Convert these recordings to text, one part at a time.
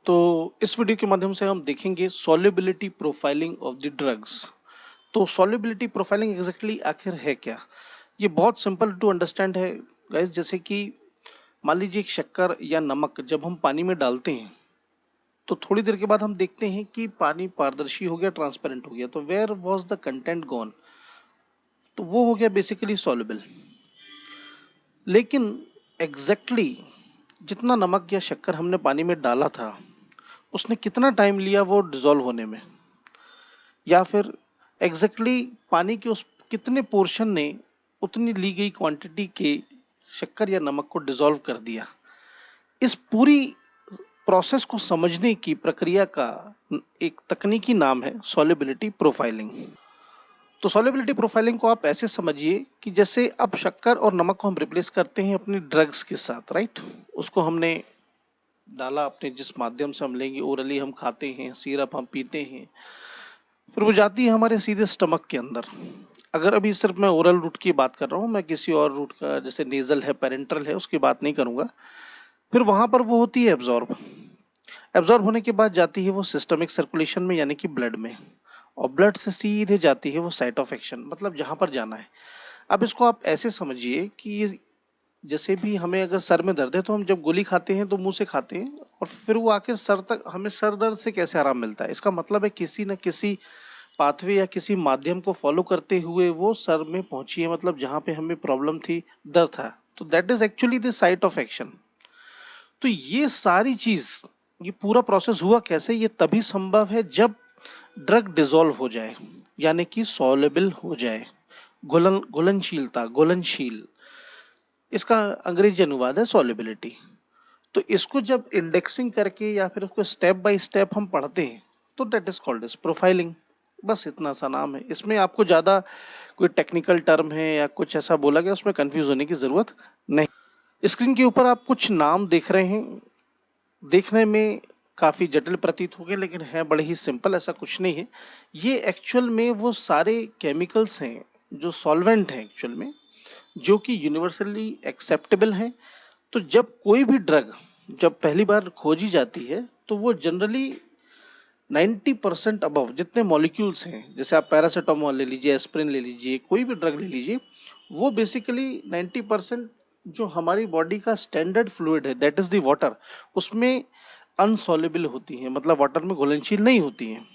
तो इस वीडियो के माध्यम से हम देखेंगे solubility profiling of the drugs. तो सॉल्युबिलिटी प्रोफाइलिंग एग्जैक्टली आखिर है क्या? ये बहुत सिंपल टू अंडरस्टैंड है गाइस। जैसे कि मान लीजिए एक शक्कर या नमक जब हम पानी में डालते हैं तो थोड़ी देर के बाद हम देखते हैं कि पानी पारदर्शी हो गया, ट्रांसपेरेंट हो गया। तो where was the content gone? तो वो हो गया बेसिकली सॉल्युबल। लेकिन एग्जैक्टली जितना नमक या शक्कर हमने पानी में डाला था उसने कितना टाइम लिया वो डिसॉल्व होने में, या फिर एग्जैक्टली पानी के उस कितने पोर्शन ने उतनी ली गई क्वांटिटी के शक्कर या नमक को डिसॉल्व कर दिया। इस पूरी प्रोसेस को समझने की प्रक्रिया का एक तकनीकी नाम है सॉल्युबिलिटी प्रोफाइलिंग। तो सॉल्युबिलिटी प्रोफाइलिंग को आप ऐसे समझिए कि जैसे अब शक्कर और नमक को हम रिप्लेस करते हैं अपनी ड्रग्स के साथ, राइट? उसको हमने डाला, अपने जिस माध्यम से हम लेंगे, ओरली हम खाते हैं, सिरप हम पीते हैं, फिर वो जाती है हमारे सीधे स्टमक के अंदर। अगर अभी सिर्फ मैं ओरल रूट की बात कर रहा हूँ, मैं किसी और रूट का जैसे नेजल है, पेरेंटल है, उसकी बात नहीं करूंगा। फिर वहां पर वो होती है एब्जॉर्ब। एब्जॉर्ब होने के बाद जाती है वो सिस्टमिक सर्कुलेशन में, यानी कि ब्लड में, और ब्लड से सीधे जाती है वो साइट ऑफ एक्शन, मतलब जहां पर जाना है। अब इसको आप ऐसे समझिए कि ये जैसे भी हमें अगर सर में दर्द है तो हम जब गोली खाते हैं तो मुंह से खाते हैं, और फिर वो आखिर सर तक, हमें सर दर्द से कैसे आराम मिलता है? इसका मतलब है किसी न किसी पाथवे या किसी माध्यम को फॉलो करते हुए वो सर में पहुंची है, मतलब जहां पे हमें प्रॉब्लम थी, दर्द था। तो that is actually the site of action. तो ये सारी चीज, ये पूरा प्रोसेस हुआ कैसे? ये तभी संभव है जब ड्रग डिसॉल्व हो जाए, यानी कि सॉल्युबल हो जाए, घुलनशीलता, घुलनशील, इसका अंग्रेजी अनुवाद है सॉल्युबिलिटी। तो इसको जब इंडेक्सिंग करके या फिर उसको स्टेप बाय स्टेप हम पढ़ते हैं तो that is called as profiling. बस इतना सा नाम है। इसमें आपको ज्यादा कोई टेक्निकल टर्म है या कुछ ऐसा बोला गया उसमें कंफ्यूज होने की जरूरत नहीं। स्क्रीन के ऊपर आप कुछ नाम देख रहे हैं, देखने में काफी जटिल प्रतीत होंगे लेकिन है बड़े ही सिंपल, ऐसा कुछ नहीं है। ये एक्चुअल में वो सारे केमिकल्स हैं जो सॉल्वेंट हैं एक्चुअल में, जो कि यूनिवर्सली एक्सेप्टेबल हैं। तो जब कोई भी ड्रग जब पहली बार खोजी जाती है तो वो जनरली 90% अबव जितने मॉलिक्यूल्स हैं, जैसे आप पैरासिटामोल ले लीजिए, एस्प्रिन ले लीजिए, कोई भी ड्रग ले लीजिए, वो बेसिकली 90% जो हमारी बॉडी का स्टैंडर्ड फ्लूइड है, दैट इज द वाटर, उसमें अनसॉल्युबल होती हैं, मतलब वाटर में घुलनशील नहीं होती हैं।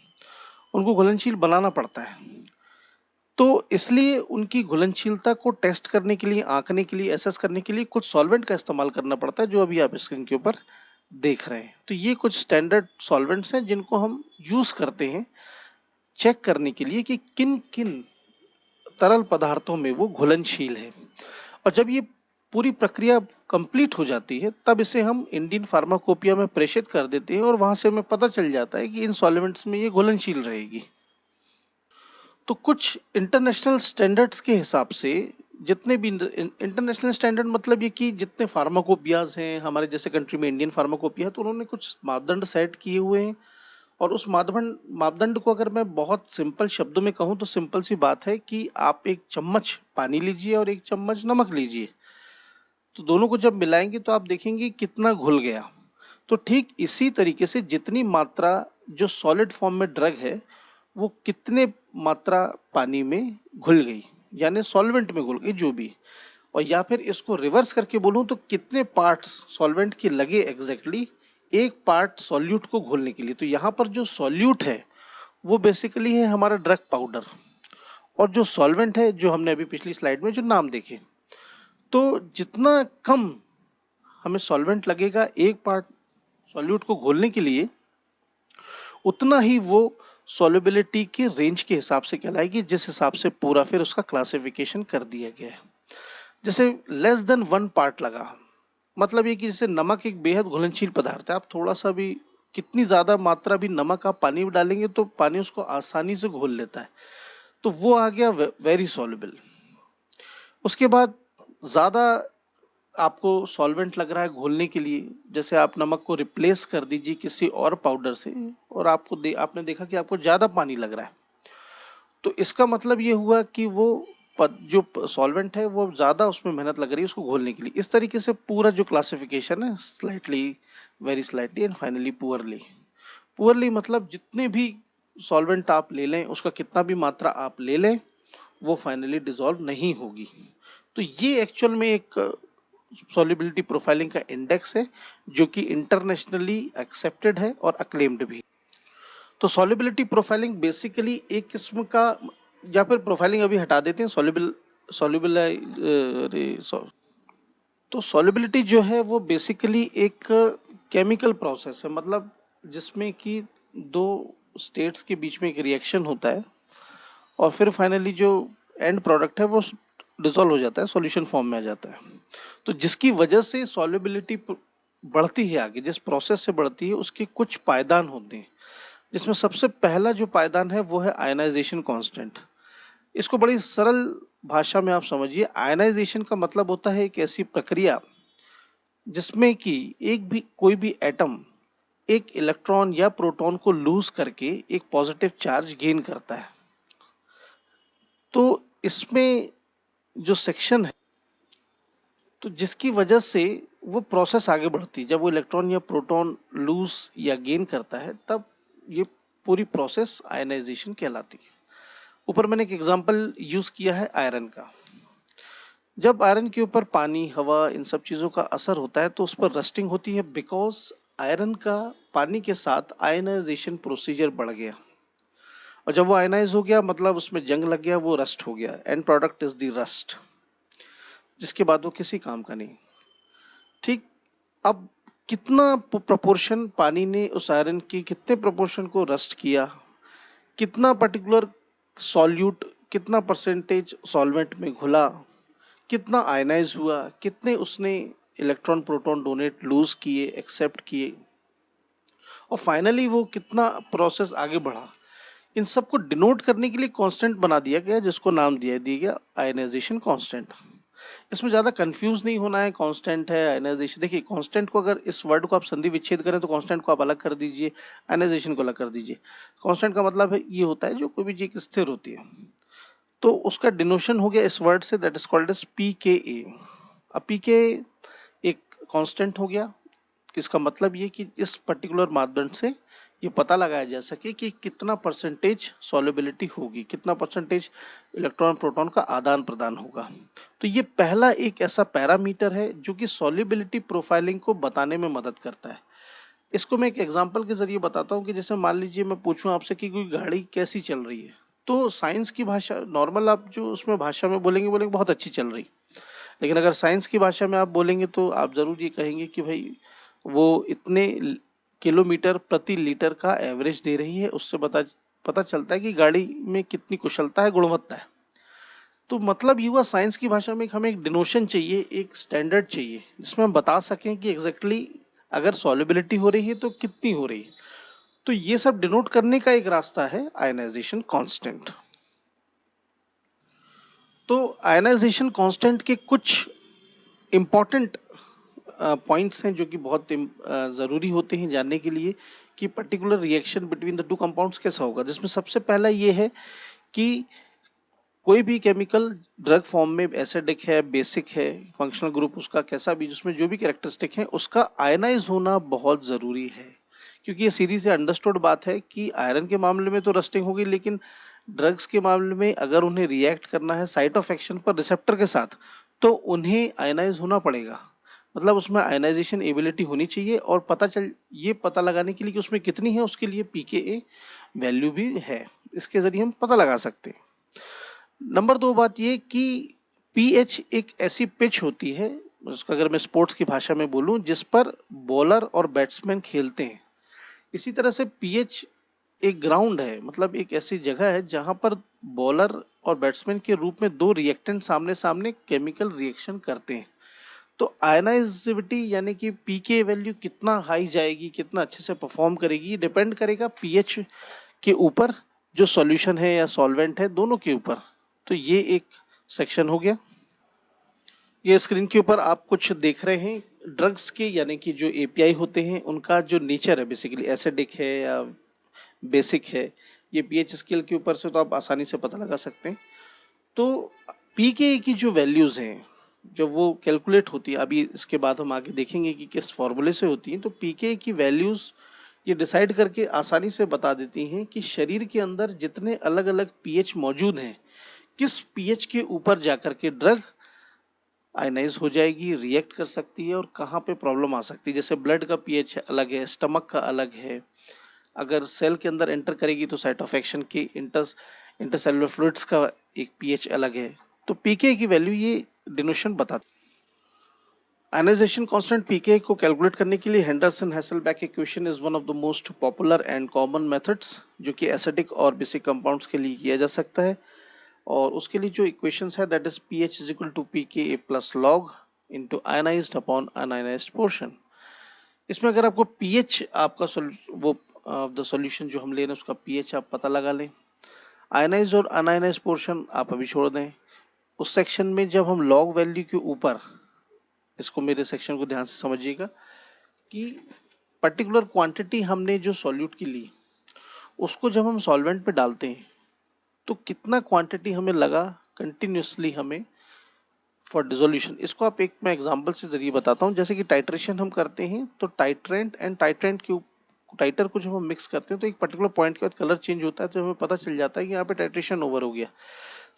उनको घुलनशील बनाना पड़ता है। तो इसलिए उनकी घुलनशीलता को टेस्ट करने के लिए, आंकने के लिए, एसेस करने के लिए कुछ सॉल्वेंट का इस्तेमाल करना पड़ता है, जो अभी आप स्क्रीन के ऊपर देख रहे हैं। तो ये कुछ स्टैंडर्ड सॉल्वेंट्स हैं जिनको हम यूज करते हैं चेक करने के लिए कि किन किन तरल पदार्थों में वो घुलनशील है। और जब ये पूरी प्रक्रिया कंप्लीट हो जाती है तब इसे हम इंडियन फार्माकोपिया में प्रेषित कर देते हैं, और वहां से हमें पता चल जाता है कि इन सॉल्वेंट्स में ये घुलनशील रहेगी। तो कुछ इंटरनेशनल स्टैंडर्ड्स के हिसाब से, जितने भी इंटरनेशनल स्टैंडर्ड मतलब ये कि जितने फार्माकोपियाज हैं हमारे जैसे कंट्री में, इंडियन फार्माकोपिया, तो उन्होंने कुछ मापदंड सेट किए हुए हैं। और उस मापदंड मापदंड को अगर मैं बहुत सिंपल शब्दों में कहूं तो सिंपल सी बात है कि आप एक चम्मच पानी लीजिए और एक चम्मच नमक लीजिए, तो दोनों को जब मिलाएंगे तो आप देखेंगे कितना घुल गया। तो ठीक इसी तरीके से जितनी मात्रा जो सॉलिड फॉर्म में ड्रग है वो कितने मात्रा पानी में घुल गई, यानी सॉल्वेंट में घुल गई जो भी। और या फिर इसको रिवर्स करके बोलूं तो कितने पार्ट्स सॉल्वेंट के लगे एग्जैक्टली एक पार्ट सॉल्यूट को घोलने के लिए। तो यहां पर जो सॉल्यूट है वो बेसिकली है हमारा ड्रग पाउडर, और जो सॉल्वेंट है जो हमने अभी पिछली स्लाइड में जो नाम देखे। तो जितना कम हमें सॉल्वेंट लगेगा एक पार्ट सॉल्यूट को घोलने के लिए, उतना ही वो सॉल्युबिलिटी के रेंज के हिसाब से कहलाएगी, जिस हिसाब से पूरा फिर उसका क्लासिफिकेशन कर दिया गया है। जैसे लेस देन 1 पार्ट लगा, मतलब ये कि जैसे नमक एक बेहद घुलनशील पदार्थ है, आप थोड़ा सा भी, कितनी ज्यादा मात्रा भी नमक आप पानी में डालेंगे तो पानी उसको आसानी से घोल लेता है, तो वो आ गया वेरी सॉल्युबल। उसके बाद ज्यादा आपको सॉल्वेंट लग रहा है घोलने के लिए, जैसे आप नमक को रिप्लेस कर दीजिए किसी और पाउडर से, और आपने देखा कि आपको ज्यादा पानी लग रहा है, तो इसका मतलब ये हुआ कि वो जो सॉल्वेंट है वो ज़्यादा उसमें मेहनत लग रही है उसको घोलने के लिए। इस तरीके से पूरा जो क्लासिफिकेशन है, slightly, very slightly and finally poorly. Poorly मतलब जितने भी सॉल्वेंट आप ले लें, उसका कितना भी मात्रा आप ले लें, वो फाइनली डिसॉल्व नहीं होगी। तो ये एक्चुअल में एक सॉल्युबिलिटी प्रोफाइलिंग का इंडेक्स है जो कि इंटरनेशनली एक्सेप्टेड है और अक्लेम्ड भी। तो सॉल्युबिलिटी प्रोफाइलिंग बेसिकली एक किस्म का, या फिर प्रोफाइलिंग अभी हटा देते हैं, सॉल्युबल तो सॉल्युबिलिटी जो है वो बेसिकली एक केमिकल प्रोसेस है, मतलब जिसमें कि दो स्टेट्स के बीच में एक रिएक्शन होता है और फिर फाइनली जो एंड प्रोडक्ट है वो डिसॉल्व हो जाता है, सॉल्यूशन फॉर्म में आ जाता है। तो जिसकी वजह से सॉल्युबिलिटी बढ़ती है आगे, जिस प्रोसेस से बढ़ती है उसके कुछ पायदान होते हैं, जिसमें सबसे पहला जो पायदान है वो है आयनाइजेशन कांस्टेंट। इसको बड़ी सरल भाषा में आप समझिए, आयनाइजेशन का मतलब होता है एक ऐसी प्रक्रिया जिसमें कि एक भी कोई भी एटम एक इलेक्ट्रॉन या प्रोटॉन को लूज करके एक पॉजिटिव चार्ज गेन करता है। तो इसमें जो सेक्शन है, तो जिसकी वजह से वो प्रोसेस आगे बढ़ती है, जब वो इलेक्ट्रॉन या प्रोटॉन लूज या गेन करता है तब ये पूरी प्रोसेस आयनाइजेशन कहलाती है। ऊपर मैंने एक एग्जांपल यूज किया है आयरन का। जब आयरन के ऊपर पानी, हवा, इन सब चीजों का असर होता है तो उस पर रस्टिंग होती है, बिकॉज आयरन का पानी के साथ आयनाइजेशन प्रोसीजर बढ़ गया, और जब वो आयनाइज हो गया मतलब उसमें जंग लग गया, वो रस्ट हो गया, and product is the rust, जिसके बाद वो किसी काम का नहीं। ठीक, अब कितना प्रोपोर्शन पानी ने उस आयरन की कितने प्रोपोर्शन को रस्ट किया, कितना पर्टिकुलर सॉल्यूट, कितना परसेंटेज सॉल्वेंट में घुला, कितना आयनाइज हुआ, कितने उसने इलेक्ट्रॉन प्रोटॉन डोनेट लूज किए, एक्सेप्ट किए, और फाइनली वो कितना प्रोसेस आगे बढ़ा, इन सबको डिनोट करने के लिए कांस्टेंट बना दिया गया जिसको नाम दिया गया आयनाइजेशन कांस्टेंट। इसमें ज्यादा कंफ्यूज नहीं होना है, कांस्टेंट है आयनाइजेशन। देखिए कांस्टेंट को अगर इस वर्ड को आप संधि विच्छेद करें तो कांस्टेंट को आप अलग कर दीजिए, आयनाइजेशन को अलग कर दीजिए। कांस्टेंट का मतलब है ये होता है जो कोई भी चीज स्थिर होती है, तो उसका डिनोशन हो गया इस वर्ड से, that is called as pKa. अब पीके एक कांस्टेंट हो गया, इसका मतलब ये कि इस पर्टिकुलर मापदंड से ये पता लगाया जा सके कि कितना परसेंटेज सॉल्युबिलिटी होगी, कितना परसेंटेज इलेक्ट्रॉन प्रोटॉन का आदान प्रदान होगा। तो ये पहला एक ऐसा पैरामीटर है जो कि सॉल्युबिलिटी प्रोफाइलिंग को बताने में मदद करता है। इसको मैं एक एग्जांपल के जरिए बताता हूँ कि जैसे मान लीजिए मैं पूछूं आपसे कि कोई गाड़ी कैसी चल रही है, तो साइंस की भाषा नॉर्मल आप जो उसमें भाषा में बोलेंगे बहुत अच्छी चल रही। लेकिन अगर साइंस की भाषा में आप बोलेंगे तो आप जरूर ये कहेंगे कि भाई वो इतने किलोमीटर प्रति लीटर का एवरेज दे रही है, उससे पता चलता है कि गाड़ी में कितनी कुशलता है, गुणवत्ता है। तो मतलब ये हुआ साइंस की भाषा में हमें एक डिनोशन चाहिए, एक स्टैंडर्ड चाहिए जिसमें हम बता सकें कि एग्जैक्टली अगर सॉल्युबिलिटी हो रही है तो कितनी हो रही है। तो ये सब डिनोट करने का एक रास्ता है आयनाइजेशन कांस्टेंट। तो आयनाइजेशन कांस्टेंट के कुछ इंपॉर्टेंट पॉइंट्स हैं जो कि बहुत जरूरी होते हैं जानने के लिए कि particular reaction between the two compounds कैसा होगा, जिसमें सबसे पहला ये है कि कोई भी केमिकल ड्रग फॉर्म में एसिडिक है, बेसिक है, फंक्शनल ग्रुप उसका कैसा भी, जिसमें जो भी कैरेक्टरिस्टिक है उसका आयनाइज होना बहुत जरूरी है। क्योंकि ये सीधी से अंडरस्टूड बात है कि आयरन के मामले में तो रस्टिंग होगी, लेकिन ड्रग्स के मामले में अगर उन्हें रिएक्ट करना है साइट ऑफ एक्शन पर रिसेप्टर के साथ, तो उन्हें आयनाइज होना पड़ेगा। मतलब उसमें आयनाइजेशन एबिलिटी होनी चाहिए, और ये पता लगाने के लिए कि उसमें कितनी है उसके लिए पीकेए वैल्यू भी है, इसके जरिए हम पता लगा सकते हैं। नंबर 2 बात ये कि पीएच एक ऐसी पिच होती है, उसका अगर मैं स्पोर्ट्स की भाषा में बोलूं, जिस पर बॉलर और बैट्समैन खेलते हैं। इसी तरह से पीएच एक ग्राउंड है, मतलब एक ऐसी जगह है जहां पर बॉलर और बैट्समैन के रूप में दो रिएक्टेंट सामने सामने केमिकल रिएक्शन करते हैं। तो आयनाइजिविटी यानी कि पीके वैल्यू कितना हाई जाएगी, कितना अच्छे से परफॉर्म करेगी, ये डिपेंड करेगा पीएच के ऊपर, जो सॉल्यूशन है या सॉल्वेंट है दोनों के ऊपर। तो ये एक सेक्शन हो गया। ये स्क्रीन के ऊपर आप कुछ देख रहे हैं ड्रग्स के, यानी कि जो एपीआई होते हैं उनका जो नेचर है, बेसिकली एसिडिक है या बेसिक है, ये पीएच स्केल के ऊपर से तो आप आसानी से पता लगा सकते हैं। तो पीके की जो वैल्यूज हैं जब वो कैलकुलेट होती है, अभी इसके बाद हम आगे देखेंगे कि किस फॉर्मूले से होती है, तो पीके की वैल्यूज ये डिसाइड करके आसानी से बता देती हैं कि शरीर के अंदर जितने अलग अलग पीएच मौजूद हैं, किस पीएच के ऊपर जाकर के ड्रग आयनाइज हो जाएगी, रिएक्ट कर सकती है और कहाँ पे प्रॉब्लम आ सकती है। जैसे ब्लड का पीएच अलग है, स्टमक का अलग है, अगर सेल के अंदर एंटर करेगी तो साइट ऑफ एक्शन की इंटरसेलुलर फ्लूइड्स का एक पीएच अलग है। तो पीके की वैल्यू ये डिनोशन बताती है। आयनाइजेशन कांस्टेंट पीके को कैलकुलेट करने के लिए Henderson Hasselbalch equation is one of the most popular and common methods, जो कि एसिडिक और बेसिक कंपाउंड्स के लिए किया जा सकता है। और उसके लिए जो इक्वेशंस है that is pH is equal to pK plus log into ionised upon unionised portion. इसमें अगर आपको पीएच आपका वो द सॉल्यूशन जो हम ले रहे हैं उसका पीएच आप पता लगा लें, आयनाइज्ड और अनआयनाइज्ड पोर्शन आप अभी छोड़ दें। उस सेक्शन में जब हम लॉग वैल्यू के ऊपर, इसको मेरे सेक्शन को ध्यान से समझिएगा कि पर्टिकुलर क्वांटिटी हमने जो सॉल्यूट की ली उसको जब हम सॉल्वेंट पे डालते हैं तो कितना क्वांटिटी हमें लगा कंटिन्यूसली हमें फॉर डिसोल्यूशन। इसको आप एक मैं एग्जांपल से जरिए बताता हूँ। जैसे कि टाइट्रेशन हम करते हैं तो टाइट्रेंट के टाइटर को जब हम मिक्स करते हैं तो एक पर्टिकुलर पॉइंट के बाद कलर चेंज होता है, तो हमें पता चल जाता है कि यहाँ पे टाइट्रेशन ओवर हो गया।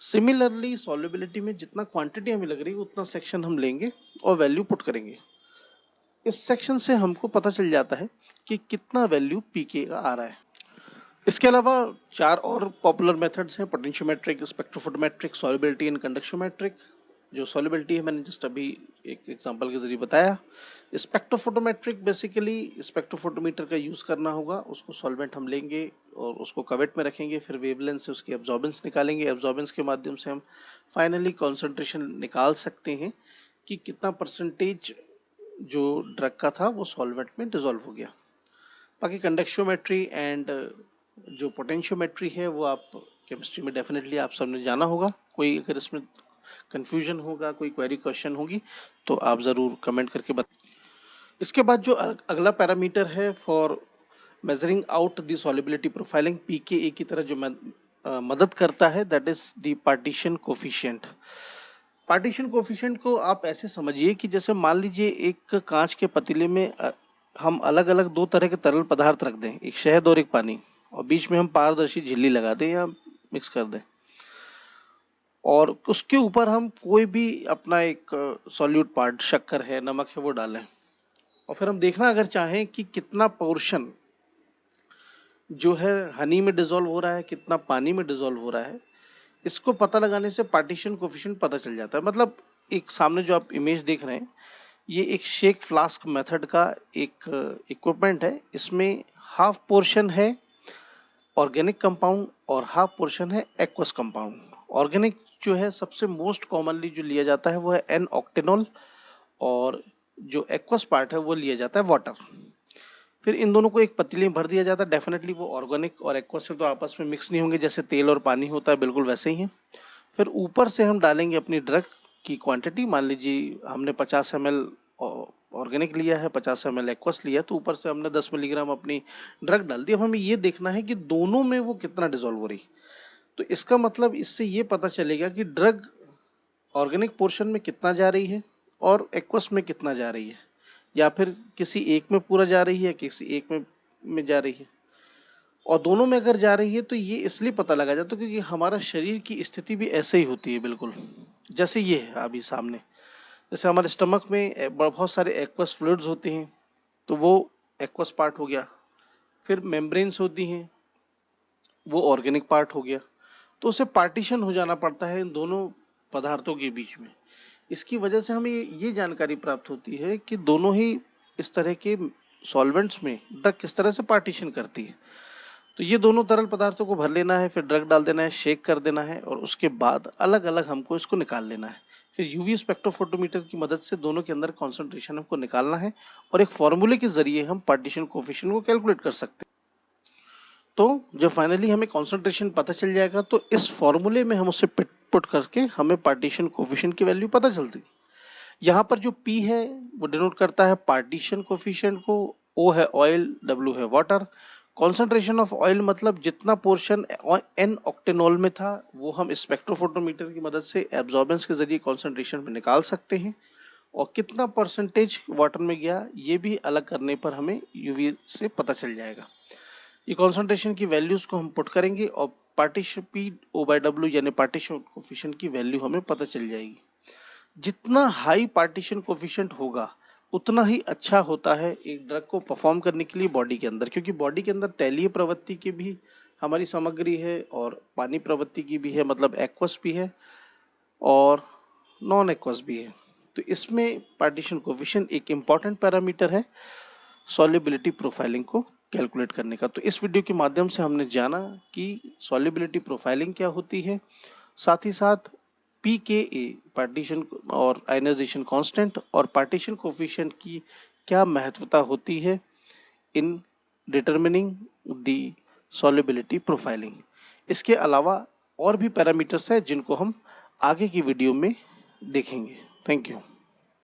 सिमिलरली सॉल्युबिलिटी में जितना क्वांटिटी हमें लग रही है उतना सेक्शन हम लेंगे और वैल्यू पुट करेंगे। इस सेक्शन से हमको पता चल जाता है कि कितना वैल्यू पीके का आ रहा है। इसके अलावा चार और पॉपुलर मेथड्स हैं, पोटेंशियोमेट्रिक, स्पेक्ट्रोफोटोमेट्रिक, सॉल्युबिलिटी एंड कंडक्शियोमेट्रिक। जो सॉल्युबिलिटी है मैंने जस्ट अभी एक एग्जांपल के जरिए बताया। स्पेक्ट्रोफोटोमेट्रिक बेसिकली स्पेक्ट्रोफोटोमीटर का यूज करना होगा, उसको सॉल्वेंट हम लेंगे और उसको कवेट में रखेंगे, फिर वेवलेंथ से उसकी एब्जॉर्बेंस निकालेंगे, एब्जॉर्बेंस के माध्यम से हम फाइनली कॉन्सेंट्रेशन निकाल सकते हैं कि कितना परसेंटेज जो ड्रग का था वो सॉल्वेंट में डिसॉल्व हो गया। बाकी कंडक्शियोमेट्री एंड जो पोटेंशियोमेट्री है वो आप केमिस्ट्री में डेफिनेटली आप सबने जाना होगा। कोई अगर इसमें कंफ्यूजन होगा, कोई क्वेरी क्वेश्चन होगी तो आप जरूर कमेंट करके बता। इसके बाद जो अगला पैरामीटर है for measuring out the solubility profiling, pKa की तरह जो मदद करता है that is the partition coefficient. Partition coefficient को आप ऐसे समझिए कि जैसे मान लीजिए एक कांच के पतीले में हम अलग अलग दो तरह के तरल पदार्थ रख दें, एक शहद और एक पानी, और बीच में हम पारदर्शी झिल्ली लगा दें या मिक्स कर दें, और उसके ऊपर हम कोई भी अपना एक सॉल्यूट पार्ट, शक्कर है, नमक है, वो डालें, और फिर हम देखना अगर चाहें कि कितना पोर्शन जो है हनी में डिसॉल्व हो रहा है, कितना पानी में डिसॉल्व हो रहा है, इसको पता लगाने से पार्टीशन कोफिशिएंट पता चल जाता है। मतलब एक सामने जो आप इमेज देख रहे हैं ये एक शेक फ्लास्क मेथड का एक इक्विपमेंट है। इसमें हाफ पोर्शन है ऑर्गेनिक कंपाउंड और हाफ पोर्शन है एक्वस कंपाउंड। ऑर्गेनिक जो है सबसे मोस्ट कॉमनली जो लिया जाता है वो है एन ऑक्टेनॉल, और जो एक्वस पार्ट है वो लिया जाता है वाटर। फिर इन दोनों को एक पतीले में भर दिया जाता है। डेफिनेटली वो ऑर्गेनिक और एक्वस से तो आपस में मिक्स नहीं होंगे, जैसे तेल और पानी होता है बिल्कुल वैसे ही है। फिर ऊपर से हम डालेंगे अपनी ड्रग की क्वांटिटी। मान लीजिए हमने 50 ml ऑर्गेनिक लिया है, 50 ml एक्वस लिया, तो ऊपर से हमने 10 मिलीग्राम अपनी ड्रग डाल दी। अब हमें ये देखना है कि दोनों में वो कितना डिसॉल्व हो रही। तो इसका मतलब इससे ये पता चलेगा कि ड्रग ऑर्गेनिक पोर्शन में कितना जा रही है और एक्वस में कितना जा रही है, या फिर किसी एक में पूरा जा रही है, किसी एक में जा रही है, और दोनों में अगर जा रही है तो ये इसलिए पता लगा जाता है क्योंकि हमारा शरीर की स्थिति भी ऐसे ही होती है बिल्कुल जैसे ये है अभी सामने। जैसे हमारे स्टमक में बहुत सारे एक्वस फ्लूइड्स होते हैं तो वो एक्वस पार्ट हो गया, फिर मेम्ब्रेन्स होती हैं वो ऑर्गेनिक पार्ट हो गया। तो उसे पार्टीशन हो जाना पड़ता है इन दोनों पदार्थों के बीच में। इसकी वजह से हमें ये जानकारी प्राप्त होती है कि दोनों ही इस तरह के सॉल्वेंट्स में ड्रग किस तरह से पार्टीशन करती है। तो ये दोनों तरल पदार्थों को भर लेना है, फिर ड्रग डाल देना है, शेक कर देना है, और उसके बाद अलग अलग हमको इसको निकाल लेना है। फिर यूवी स्पेक्ट्रोफोटोमीटर की मदद से दोनों के अंदर कॉन्सेंट्रेशन हमको निकालना है, और एक फॉर्मूले के जरिए हम पार्टीशन कोफिशिएंट को कैलकुलेट कर सकते हैं। तो जब फाइनली हमें कॉन्सेंट्रेशन पता चल जाएगा तो इस फॉर्मूले में हम उसे पुट करके हमें पार्टीशन कोफिशिएंट की वैल्यू पता चलती है। यहाँ पर जो P है वो डिनोट करता है पार्टीशन कोफिशिएंट को, O है ऑयल, W है वाटर, कॉन्सेंट्रेशन ऑफ ऑयल मतलब जितना पोर्शन एन ऑक्टेनॉल में था वो हम स्पेक्ट्रोफोटोमीटर की मदद से एब्जॉर्बेंस के जरिए कॉन्सेंट्रेशन में निकाल सकते हैं, और कितना परसेंटेज वाटर में गया ये भी अलग करने पर हमें यूवी से पता चल जाएगा। ये कॉन्सेंट्रेशन की वैल्यूज को हम पुट करेंगे और partition P O by W यानी पार्टीशन कोफिशिएंट की वैल्यू हमें पता चल जाएगी। जितना हाई पार्टीशन कोफिशिएंट होगा उतना ही अच्छा होता है एक ड्रग को परफॉर्म करने के लिए बॉडी के अंदर, क्योंकि बॉडी के अंदर तैलीय प्रवृत्ति की भी हमारी सामग्री है और पानी प्रवृत्ति की भी है, मतलब एक्वस भी है और नॉन एक्वस भी है। तो इसमें पार्टीशन कोफिशिएंट एक इंपॉर्टेंट पैरामीटर है सॉल्युबिलिटी प्रोफाइलिंग को कैलकुलेट करने का। तो इस वीडियो के माध्यम से हमने जाना कि सॉल्युबिलिटी प्रोफाइलिंग क्या होती है, साथ ही साथ पीकेए पार्टीशन और आयनाइजेशन कांस्टेंट और पार्टीशन कोफिशिएंट की क्या महत्वता होती है इन डिटरमिनिंग द सॉल्युबिलिटी प्रोफाइलिंग। इसके अलावा और भी पैरामीटर्स हैं जिनको हम आगे की वीडियो में देखेंगे। Thank you.